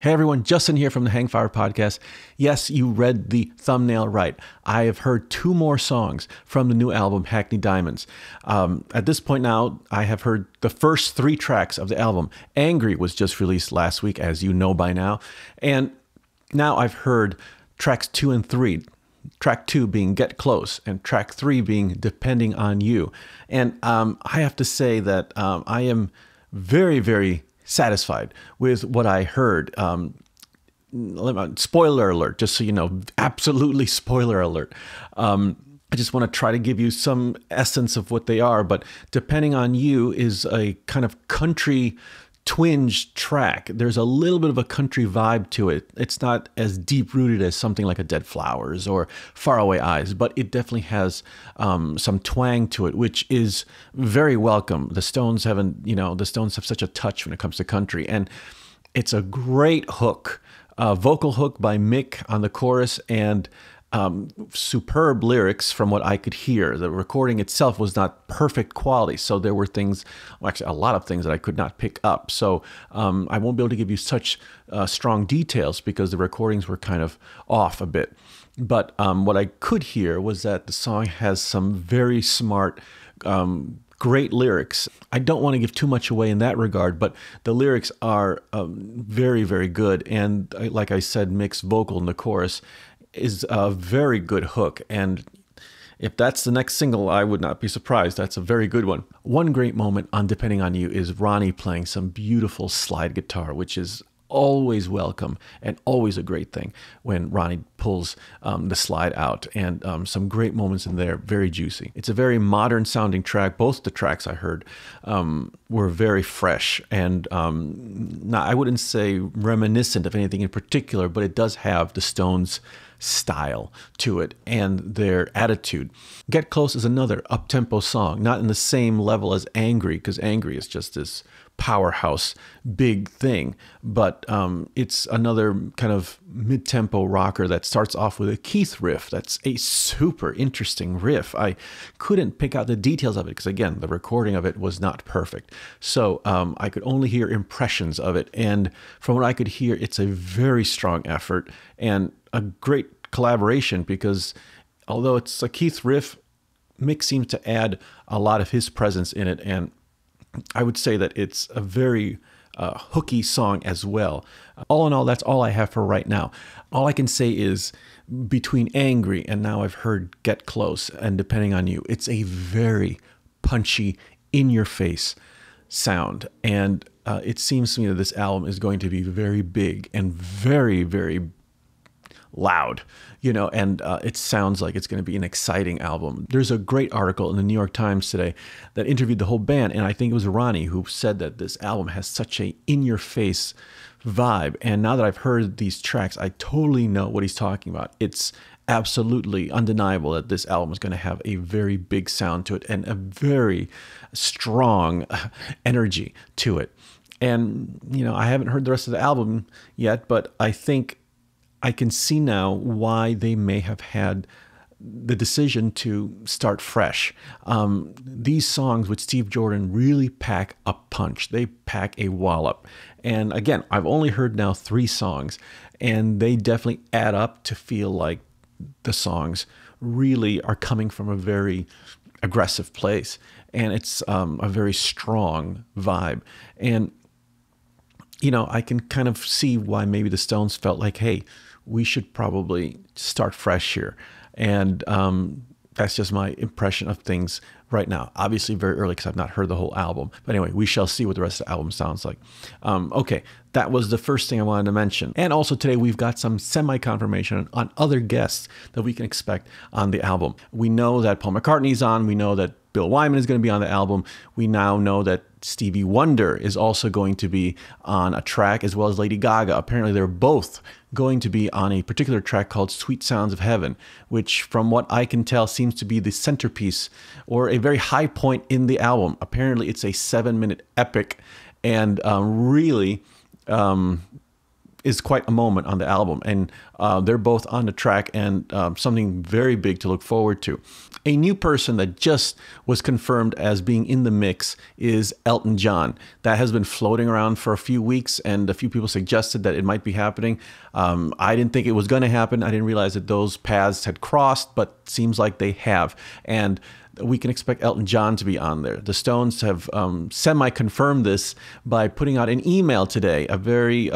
Hey everyone, Justin here from the Hangfire Podcast. Yes, you read the thumbnail right. I have heard two more songs from the new album, Hackney Diamonds. At this point now, I have heard the first three tracks of the album. Angry was just released last week, as you know by now. And now I've heard tracks 2 and 3. Track 2 being Get Close, and track 3 being Depending on You. And I have to say that I am very, very satisfied with what I heard. Spoiler alert, just so you know, absolutely spoiler alert. I just want to try to give you some essence of what they are, but Depending on You is a kind of country twinge track. There's a little bit of a country vibe to it. It's not as deep rooted as something like a Dead Flowers or Faraway Eyes, but it definitely has some twang to it, which is very welcome. The Stones the Stones have such a touch when it comes to country, and it's a great hook, vocal hook by Mick on the chorus, and superb lyrics from what I could hear. The recording itself was not perfect quality, so there were things, well, actually a lot of things that I could not pick up. So I won't be able to give you such strong details because the recordings were kind of off a bit. But what I could hear was that the song has some very smart, great lyrics. I don't want to give too much away in that regard, but the lyrics are very, very good. And like I said, Mick's vocal in the chorus is a very good hook, and if that's the next single, I would not be surprised. That's a very good one. One great moment on Depending on You is Ronnie playing some beautiful slide guitar, which is always welcome and always a great thing when Ronnie pulls the slide out, and some great moments in there, very juicy. It's a very modern sounding track. Both the tracks I heard were very fresh and I wouldn't say reminiscent of anything in particular, but it does have the Stones style to it and their attitude. Get Close is another up-tempo song, not in the same level as Angry, because Angry is just this powerhouse big thing, but it's another kind of mid-tempo rocker that starts off with a Keith riff. That's a super interesting riff. I couldn't pick out the details of it because, again, the recording of it was not perfect, so I could only hear impressions of it, and from what I could hear, it's a very strong effort and a great collaboration, because although it's a Keith riff, Mick seems to add a lot of his presence in it, and I would say that it's a very hooky song as well. All in all, that's all I have for right now. All I can say is between Angry and now I've heard Get Close and Depending on You, it's a very punchy, in-your-face sound. And it seems to me that this album is going to be very big and very, very loud, and it sounds like it's going to be an exciting album. There's a great article in the New York Times today that interviewed the whole band, and I think it was Ronnie who said that this album has such a in-your-face vibe. And now that I've heard these tracks, I totally know what he's talking about. It's absolutely undeniable that this album is going to have a very big sound to it and a very strong energy to it. And, I haven't heard the rest of the album yet, but I think I can see now why they may have had the decision to start fresh. These songs with Steve Jordan really pack a punch. They pack a wallop. And again, I've only heard now 3 songs, and they definitely add up to feel like the songs really are coming from a very aggressive place. And it's a very strong vibe. And I can kind of see why maybe the Stones felt like, hey, we should probably start fresh here. And that's just my impression of things right now. Obviously very early because I've not heard the whole album. But anyway, we shall see what the rest of the album sounds like. Okay, that was the first thing I wanted to mention. And also today we've got some semi-confirmation on other guests that we can expect on the album. We know that Paul McCartney's on. We know that Bill Wyman is going to be on the album. We now know that Stevie Wonder is also going to be on a track, as well as Lady Gaga. Apparently they're both going to be on a particular track called Sweet Sounds of Heaven, which from what I can tell seems to be the centerpiece or a very high point in the album. Apparently it's a 7-minute epic, and really is quite a moment on the album, and they're both on the track, and something very big to look forward to. A new person that just was confirmed as being in the mix is Elton John. That has been floating around for a few weeks, and a few people suggested that it might be happening. I didn't think it was going to happen. I didn't realize that those paths had crossed, but seems like they have. And we can expect Elton John to be on there. The Stones have semi-confirmed this by putting out an email today, a very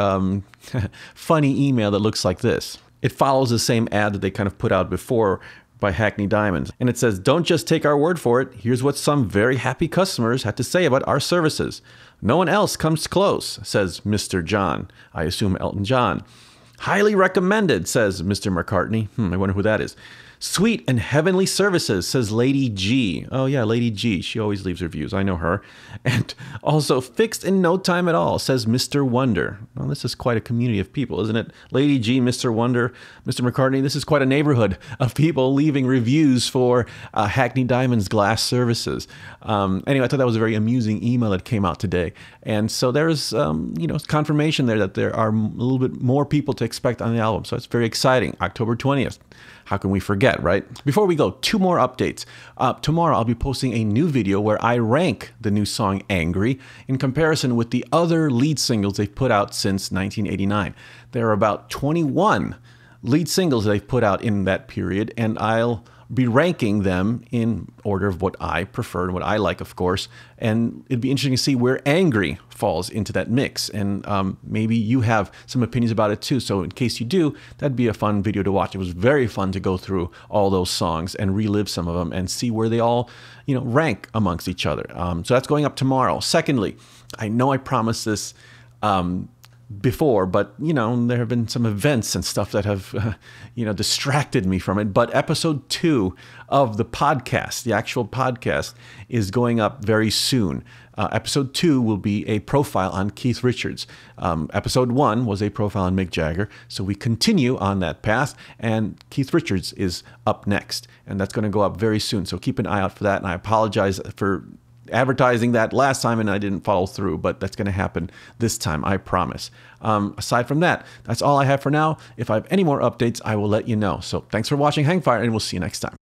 funny email that looks like this. It follows the same ad that they kind of put out before by Hackney Diamonds. And it says, "Don't just take our word for it. Here's what some very happy customers had to say about our services. No one else comes close," says Mr. John. I assume Elton John. "Highly recommended," says Mr. McCartney. I wonder who that is. "Sweet and heavenly services," says Lady G. Oh yeah, Lady G. She always leaves reviews. I know her. And also, "fixed in no time at all," says Mr. Wonder. Well, this is quite a community of people, isn't it? Lady G, Mr. Wonder, Mr. McCartney. This is quite a neighborhood of people leaving reviews for Hackney Diamonds glass services. Anyway, I thought that was a very amusing email that came out today. And so there's, confirmation there that there are a little bit more people to expect on the album. So it's very exciting. October 20th. How can we forget, right? Before we go, 2 more updates. Tomorrow I'll be posting a new video where I rank the new song Angry in comparison with the other lead singles they've put out since 1989. There are about 21 lead singles they've put out in that period, and I'll be ranking them in order of what I prefer and what I like, of course. And it'd be interesting to see where Angry falls into that mix. And maybe you have some opinions about it too. So in case you do, that'd be a fun video to watch. It was very fun to go through all those songs and relive some of them and see where they all, rank amongst each other. So that's going up tomorrow. Secondly, I know I promised this before, but there have been some events and stuff that have distracted me from it. But episode 2 of the podcast, the actual podcast, is going up very soon. Episode 2 will be a profile on Keith Richards. Episode 1 was a profile on Mick Jagger, so we continue on that path, and Keith Richards is up next, and that's going to go up very soon. So keep an eye out for that, and I apologize for advertising that last time and I didn't follow through, but that's going to happen this time, I promise. Aside from that, that's all I have for now. If I have any more updates, I will let you know. So thanks for watching Hangfire, and we'll see you next time.